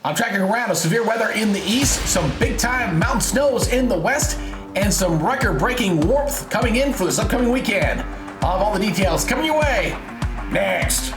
I'm tracking around a severe weather in the east, some big-time mountain snows in the west, and some record-breaking warmth coming in for this upcoming weekend. I'll have all the details coming your way next.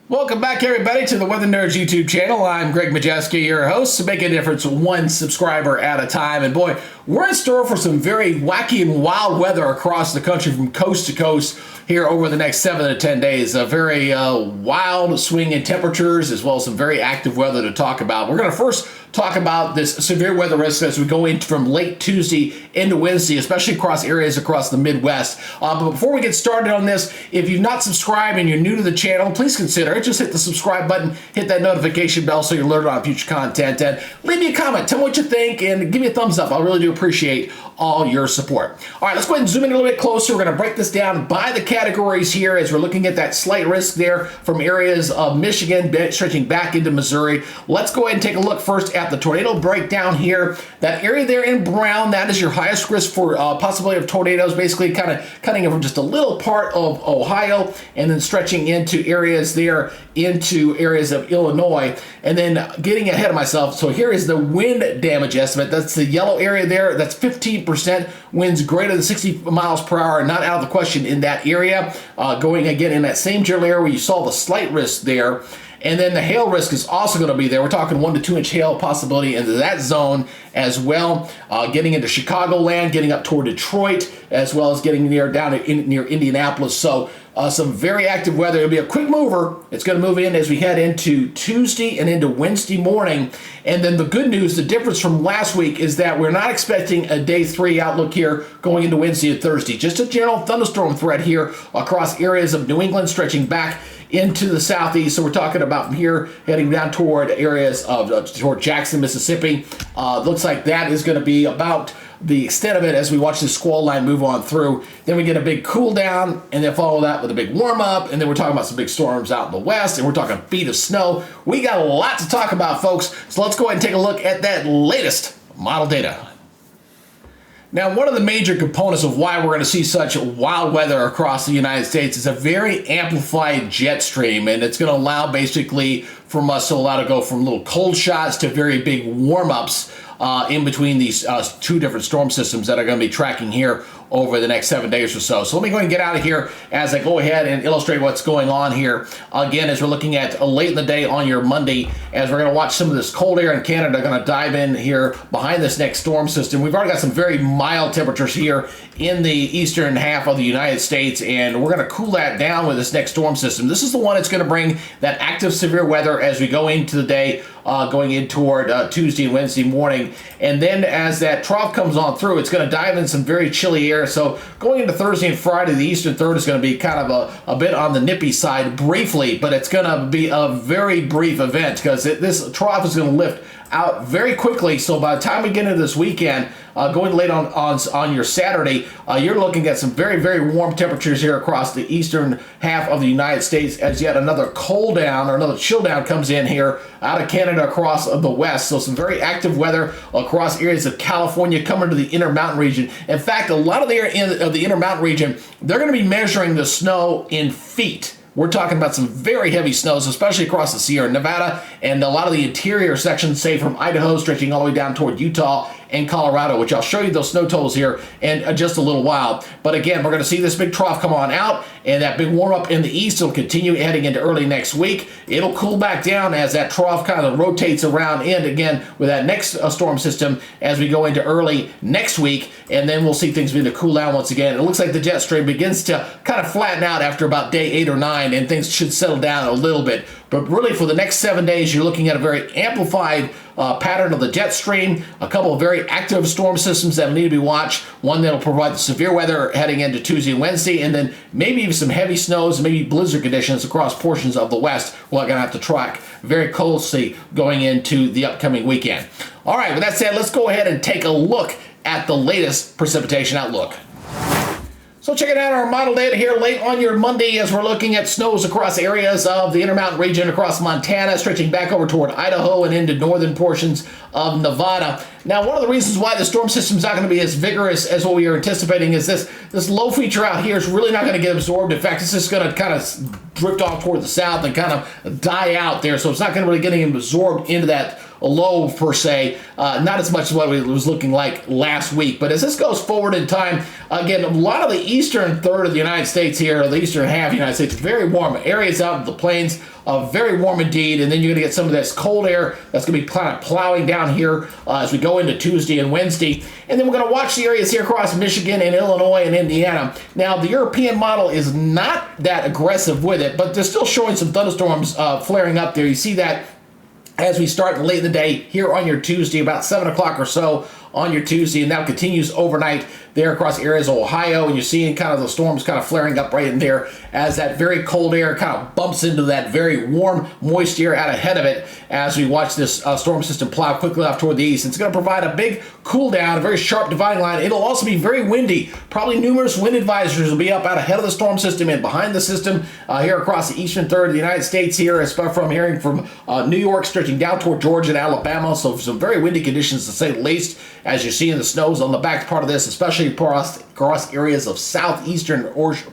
Welcome back, everybody, to the Weather Nerds YouTube channel. I'm Greg Majeski, your host, making a difference one subscriber at a time. And boy, we're in store for some very wacky and wild weather across the country from coast to coast here over the next 7 to 10 days. A very wild swing in temperatures, as well as some very active weather to talk about. We're going to first talk about this severe weather risk as we go in from late Tuesday into Wednesday, especially across areas across the Midwest. But before we get started on this, if you've not subscribed and you're new to the channel, please consider it. Just hit the subscribe button, hit that notification bell so you're alerted on future content, and leave me a comment. Tell me what you think and give me a thumbs up. I really do appreciate all your support. All right, let's go ahead and zoom in a little bit closer. We're going to break this down by the categories here as we're looking at that slight risk there from areas of Michigan stretching back into Missouri. Let's go ahead and take a look first at the tornado breakdown here. That area there in brown, that is your highest risk for possibility of tornadoes, basically kind of cutting it from just a little part of Ohio and then stretching into areas there into areas of Illinois, and then getting ahead of myself. So here is the wind damage estimate. That's the yellow area there. That's 15%. Winds greater than 60 miles per hour, not out of the question in that area. Going again in that same general area where you saw the slight risk there. And then the hail risk is also going to be there. We're talking 1 to 2 inch hail possibility into that zone as well. Getting into Chicagoland, getting up toward Detroit, as well as getting near Indianapolis. So some very active weather. It'll be a quick mover. It's going to move in as we head into Tuesday and into Wednesday morning. And then the good news, the difference from last week is that we're not expecting a day 3 outlook here going into Wednesday and Thursday. Just a general thunderstorm threat here across areas of New England stretching back into the southeast. So we're talking about from here heading down toward areas of toward Jackson, Mississippi. Looks like that is going to be about the extent of it as we watch this squall line move on through. Then we get a big cool down and then follow that with a big warm up. And then we're talking about some big storms out in the west and we're talking feet of snow. We got a lot to talk about, folks. So let's go ahead and take a look at that latest model data. Now, one of the major components of why we're going to see such wild weather across the United States is a very amplified jet stream, and it's going to allow basically from us to allow to go from little cold shots to very big warm-ups in between these two different storm systems that are going to be tracking here over the next 7 days or so. So let me go ahead and get out of here as I go ahead and illustrate what's going on here. Again, as we're looking at late in the day on your Monday, as we're going to watch some of this cold air in Canada, going to dive in here behind this next storm system. We've already got some very mild temperatures here in the eastern half of the United States, and we're going to cool that down with this next storm system. This is the one that's going to bring that active severe weather as we go into the day, going in toward Tuesday and Wednesday morning. And then as that trough comes on through, it's going to dive in some very chilly air. So going into Thursday and Friday, the eastern third is going to be kind of a bit on the nippy side briefly, but it's going to be a very brief event because this trough is going to lift out very quickly. So by the time we get into this weekend, going late on your Saturday, you're looking at some very, very warm temperatures here across the eastern half of the United States as yet another cold down or another chill down comes in here out of Canada across the west. So some very active weather across areas of California coming to the Intermountain region. In fact, a lot of the area of the Intermountain region, they're going to be measuring the snow in feet. We're talking about some very heavy snows, especially across the Sierra Nevada and a lot of the interior sections, say from Idaho, stretching all the way down toward Utah and Colorado, which I'll show you those snow totals here in just a little while. But again, we're going to see this big trough come on out, and that big warm up in the east will continue heading into early next week. It'll cool back down as that trough kind of rotates around in again with that next storm system as we go into early next week, and then we'll see things begin to cool down once again. It looks like the jet stream begins to kind of flatten out after about day 8 or 9, and things should settle down a little bit. But really, for the next 7 days, you're looking at a very amplified pattern of the jet stream, a couple of very active storm systems that need to be watched, one that will provide the severe weather heading into Tuesday and Wednesday, and then maybe even some heavy snows, maybe blizzard conditions across portions of the west we're going to have to track very closely going into the upcoming weekend. All right, with that said, let's go ahead and take a look at the latest precipitation outlook. So checking out our model data here late on your Monday as we're looking at snows across areas of the Intermountain region across Montana, stretching back over toward Idaho and into northern portions of Nevada. Now, one of the reasons why the storm system is not going to be as vigorous as what we are anticipating is this low feature out here is really not going to get absorbed. In fact, it's just going to kind of drift off toward the south and kind of die out there. So it's not going to really get absorbed into that low per se, not as much as what it was looking like last week. But as this goes forward in time, again, a lot of the eastern third of the United States here, or the eastern half of the United States, very warm. Areas out of the plains, very warm indeed. And then you're going to get some of this cold air that's going to be kind of plowing down here as we go into Tuesday and Wednesday. And then we're going to watch the areas here across Michigan and Illinois and Indiana. Now, the European model is not that aggressive with it, but they're still showing some thunderstorms flaring up there. You see that as we start late in the day here on your Tuesday, about 7 o'clock or so on your Tuesday, and that continues overnight there across areas of Ohio, and you're seeing kind of the storms kind of flaring up right in there as that very cold air kind of bumps into that very warm, moist air out ahead of it as we watch this storm system plow quickly off toward the east. It's going to provide a big cool down, a very sharp dividing line. It'll also be very windy. Probably numerous wind advisories will be up out ahead of the storm system and behind the system here across the eastern third of the United States here, from hearing from New York stretching down toward Georgia and Alabama. So some very windy conditions to say the least as you're seeing the snows on the back part of this, especially across areas of southeastern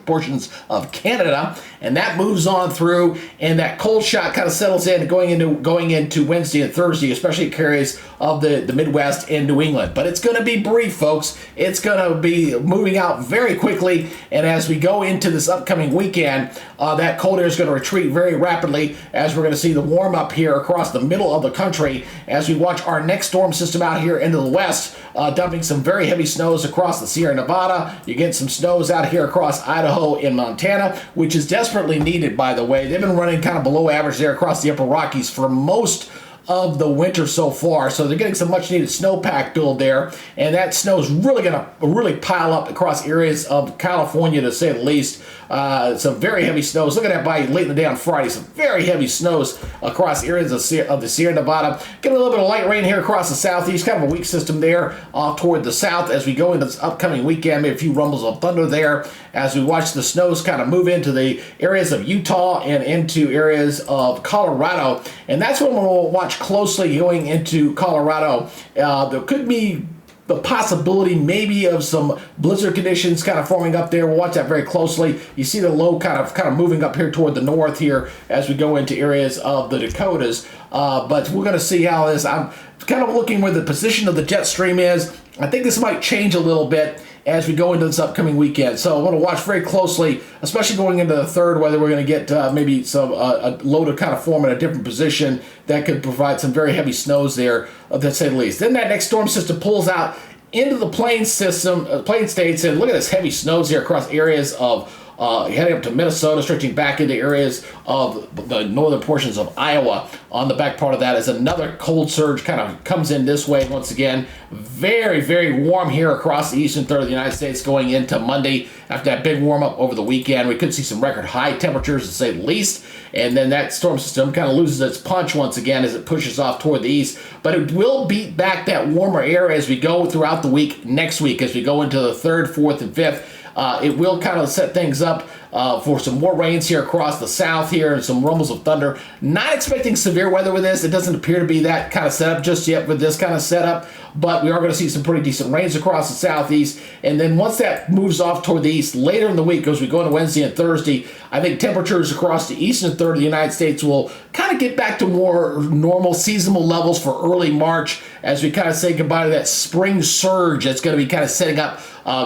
portions of Canada. And that moves on through, and that cold shot kind of settles in going into Wednesday and Thursday, especially areas of the Midwest and New England. But it's going to be brief, folks. It's going to be moving out very quickly, and as we go into this upcoming weekend, that cold air is going to retreat very rapidly as we're going to see the warm up here across the middle of the country as we watch our next storm system out here into the west, dumping some very heavy snows across the Sierra Nevada. You get some snows out here across Idaho and Montana, which is desperately needed, by the way. They've been running kind of below average there across the upper Rockies for most of the winter so far, so they're getting some much needed snowpack build there, and that snow is really going to pile up across areas of California, to say the least. Some very heavy snows. Look at that by late in the day on Friday. Some very heavy snows across areas of the Sierra Nevada. Getting a little bit of light rain here across the southeast. Kind of a weak system there toward the south as we go into this upcoming weekend. Maybe a few rumbles of thunder there as we watch the snows kind of move into the areas of Utah and into areas of Colorado. And that's what we'll watch closely going into Colorado. There could be the possibility maybe of some blizzard conditions kind of forming up there. We'll watch that very closely. You see the low kind of moving up here toward the north here as we go into areas of the Dakotas. But we're going to see how this. I'm kind of looking where the position of the jet stream is. I think this might change a little bit as we go into this upcoming weekend. So I want to watch very closely, especially going into the third, whether we're going to get maybe some a low to kind of form in a different position that could provide some very heavy snows there, to say the least. Then that next storm system pulls out into the plain states, and look at this heavy snows here across areas of heading up to Minnesota, stretching back into areas of the northern portions of Iowa. On the back part of that is another cold surge kind of comes in this way once again. Very, very warm here across the eastern third of the United States going into Monday. After that big warm up over the weekend, we could see some record high temperatures, to say the least. And then that storm system kind of loses its punch once again as it pushes off toward the east. But it will beat back that warmer air as we go throughout the week next week, as we go into the 3rd, 4th, and 5th. It will kind of set things up for some more rains here across the south here and some rumbles of thunder. Not expecting severe weather with this. It doesn't appear to be that kind of setup just yet with this kind of setup, but we are going to see some pretty decent rains across the southeast. And then once that moves off toward the east later in the week, as we go into Wednesday and Thursday, I think temperatures across the eastern third of the United States will kind of get back to more normal seasonal levels for early March as we kind of say goodbye to that spring surge that's going to be kind of setting up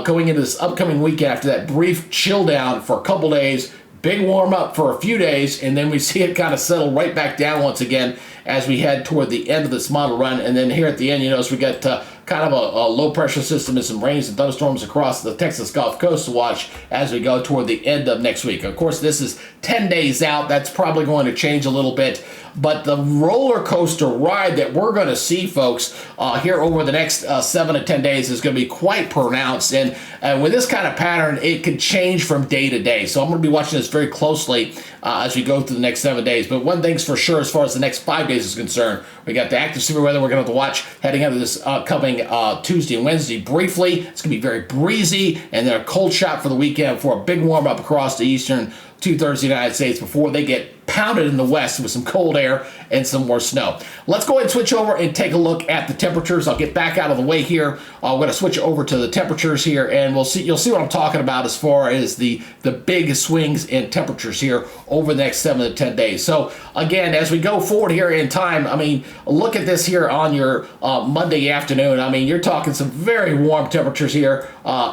going into this upcoming weekend after that brief chill down for a couple days, big warm up for a few days, and then we see it kind of settle right back down once again as we head toward the end of this model run. And then here at the end, you notice we got kind of a low pressure system and some rains and thunderstorms across the Texas Gulf Coast to watch as we go toward the end of next week. Of course, this is 10 days out. That's probably going to change a little bit. But the roller coaster ride that we're going to see, folks, here over the next 7 to 10 days is going to be quite pronounced. And with this kind of pattern, it could change from day to day. So I'm going to be watching this very closely as we go through the next 7 days. But one thing's for sure as far as the next 5 days is concerned, we got the active severe weather we're going to have to watch heading into this upcoming coming Tuesday and Wednesday briefly. It's going to be very breezy, and then a cold shot for the weekend for a big warm up across the eastern two-thirds of the United States before they get pounded in the west with some cold air and some more snow. Let's go ahead and switch over and take a look at the temperatures. I'll get back out of the way here. We're going to switch over to the temperatures here, and you'll see what I'm talking about as far as the big swings in temperatures here over the next 7 to 10 days. So again, as we go forward here in time, I mean, look at this here on your Monday afternoon. I mean, you're talking some very warm temperatures here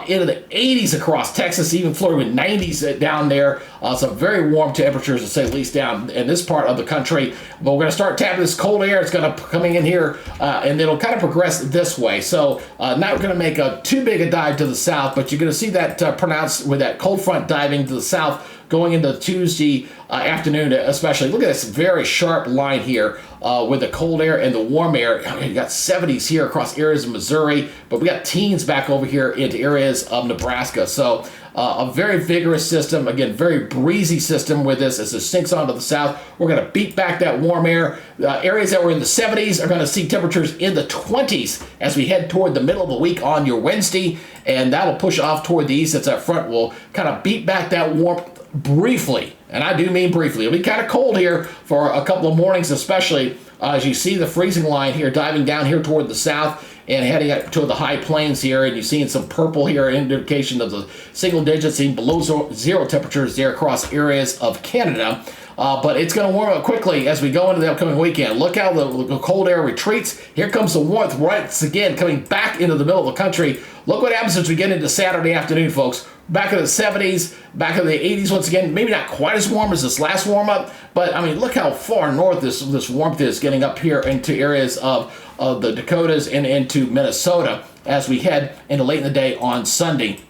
into the 80s across Texas, even Florida with 90s down there. Some very warm temperatures, to say the least, down in this part of the country. But we're going to start tapping this cold air. It's going to coming in here, and it'll kind of progress this way. So not going to make too big a dive to the south, but you're going to see that pronounced with that cold front diving to the south going into Tuesday afternoon especially. Look at this very sharp line here with the cold air and the warm air. I mean, you got 70s here across areas of Missouri, but we got teens back over here into areas of Nebraska. So a very vigorous system, again, very breezy system with this as it sinks onto the south. We're going to beat back that warm air. Areas that were in the 70s are going to see temperatures in the 20s as we head toward the middle of the week on your Wednesday, and that'll push off toward the east. As that front will kind of beat back that warmth briefly, and I do mean briefly. It'll be kind of cold here for a couple of mornings, especially as you see the freezing line here diving down here toward the south and heading up to the high plains here, and you're seeing some purple here, indication of the single digits, seeing below zero temperatures there across areas of Canada. But it's going to warm up quickly as we go into the upcoming weekend. Look how the cold air retreats. Here comes the warmth once again coming back into the middle of the country. Look what happens as we get into Saturday afternoon, folks. Back in the 70s, back in the 80s once again. Maybe not quite as warm as this last warm-up, but I mean, look how far north this warmth is getting up here into areas of the Dakotas and into Minnesota as we head into late in the day on Sunday.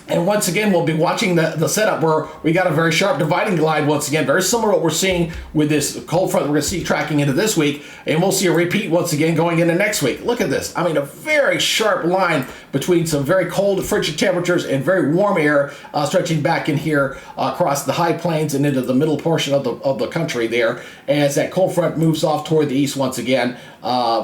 And once again, we'll be watching the setup where we got a very sharp dividing line once again, very similar to what we're seeing with this cold front we're going to see tracking into this week, and we'll see a repeat once again going into next week. Look at this. I mean, a very sharp line between some very cold, frigid temperatures and very warm air stretching back in here across the high plains and into the middle portion of the country there, as that cold front moves off toward the east once again,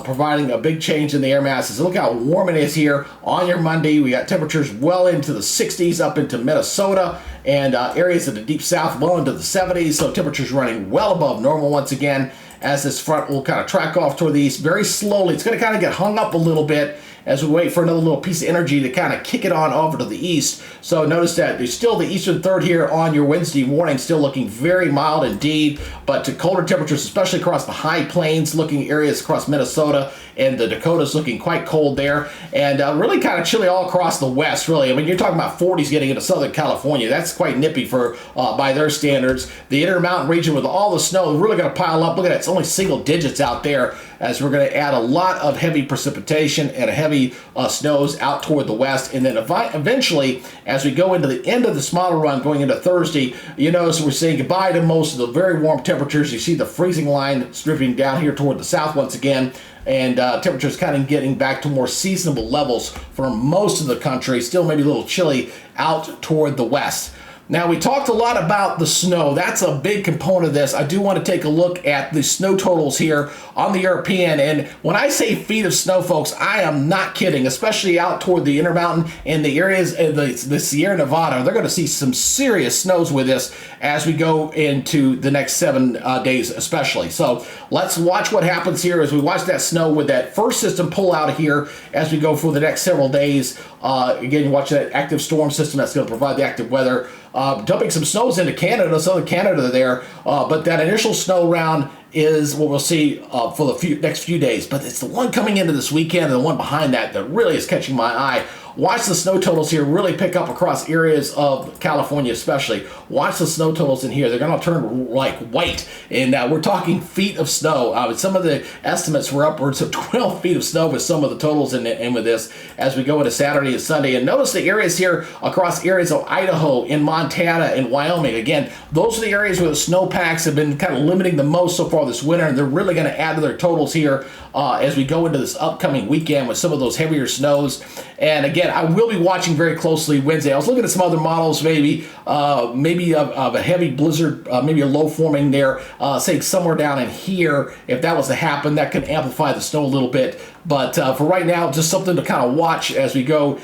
providing a big change in the air masses. Look how warm it is here on your Monday. We got temperatures well into the 60s up into Minnesota, and areas of the deep south well into the 70s, so temperatures running well above normal once again as this front will kind of track off toward the east very slowly. It's going to kind of get hung up a little bit as we wait for another little piece of energy to kind of kick it on over to the east. So notice that there's still the eastern third here on your Wednesday morning, still looking very mild indeed, but to colder temperatures, especially across the high plains, looking areas across Minnesota and the Dakotas looking quite cold there, and really kind of chilly all across the west, really. I mean, you're talking about 40s getting into Southern California. That's quite nippy for by their standards. The Intermountain region with all the snow really going to pile up. Look at that. It's only single digits out there, as we're going to add a lot of heavy precipitation and heavy snows out toward the west. And then eventually, as we go into the end of this model run going into Thursday, you notice we're saying goodbye to most of the very warm temperatures. You see the freezing line stripping down here toward the south once again, and temperatures kind of getting back to more seasonable levels for most of the country. Still maybe a little chilly out toward the west. Now, we talked a lot about the snow. That's a big component of this. I do want to take a look at the snow totals here on the European. And when I say feet of snow, folks, I am not kidding, especially out toward the Intermountain and the areas of the Sierra Nevada. They're going to see some serious snows with this as we go into the next 7 days especially. So let's watch what happens here as we watch that snow with that first system pull out of here as we go for the next several days. Again, you watch that active storm system that's going to provide the active weather. Dumping some snows into Canada, southern Canada there, but that initial snow round is what we'll see for the next few days. But it's the one coming into this weekend and the one behind that that really is catching my eye. Watch the snow totals here really pick up across areas of California especially. Watch the snow totals in here. They're going to turn like white. And we're talking feet of snow. Some of the estimates were upwards of 12 feet of snow with some of the totals in with this as we go into Saturday and Sunday. And notice the areas here across areas of Idaho, in Montana, and Wyoming. Again, those are the areas where the snowpacks have been kind of limiting the most so far this winter. And they're really going to add to their totals here as we go into this upcoming weekend with some of those heavier snows. And again, I will be watching very closely Wednesday. I was looking at some other models, maybe of a heavy blizzard, maybe a low forming there, say somewhere down in here. If that was to happen, that could amplify the snow a little bit. But for right now, just something to kind of watch as we go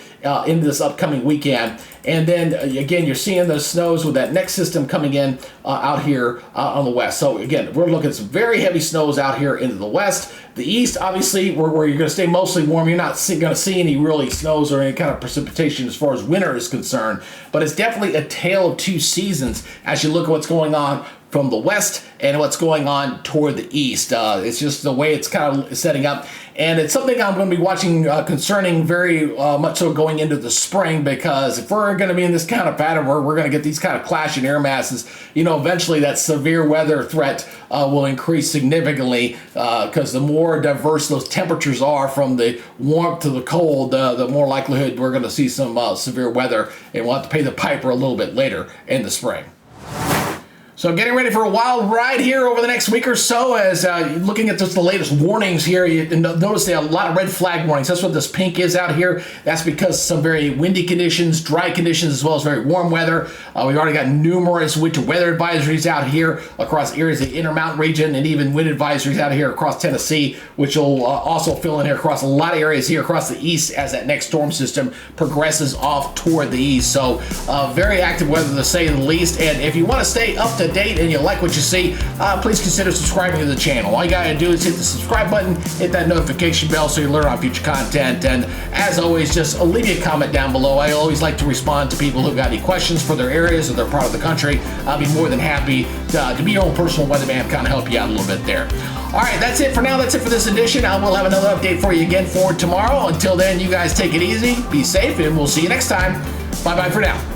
into this upcoming weekend. And then again, you're seeing those snows with that next system coming in out here on the west. So again, we're looking at some very heavy snows out here into the west. The east, obviously, where you're going to stay mostly warm. You're not going to see any really snows or any kind of precipitation as far as winter is concerned. But it's definitely a tale of two seasons as you look at what's going on from the west and what's going on toward the east. It's just the way it's kind of setting up. And it's something I'm going to be watching concerning very much so going into the spring, because if we're going to be in this kind of pattern where we're going to get these kind of clashing air masses, eventually that severe weather threat will increase significantly, because the more diverse those temperatures are from the warmth to the cold, the more likelihood we're going to see some severe weather, and we'll have to pay the piper a little bit later in the spring. So getting ready for a wild ride here over the next week or so, as looking at just the latest warnings here, you notice a lot of red flag warnings. That's what this pink is out here. That's because some very windy conditions, dry conditions, as well as very warm weather. We've already got numerous winter weather advisories out here across areas of the Intermountain region, and even wind advisories out here across Tennessee, which will also fill in here across a lot of areas here across the east as that next storm system progresses off toward the east. So very active weather to say the least. And if you want to stay up to date and you like what you see, please consider subscribing to the channel. All you gotta do is hit the subscribe button, hit that notification bell so you learn on future content, and as always, just leave me a comment down below. I always like to respond to people who've got any questions for their areas or their part of the country. I'll be more than happy to be your own personal weatherman, kind of help you out a little bit there. All right, that's it for now. That's it for this edition. I will have another update for you again for tomorrow. Until then, you guys take it easy, be safe, and we'll see you next time. Bye-bye for now.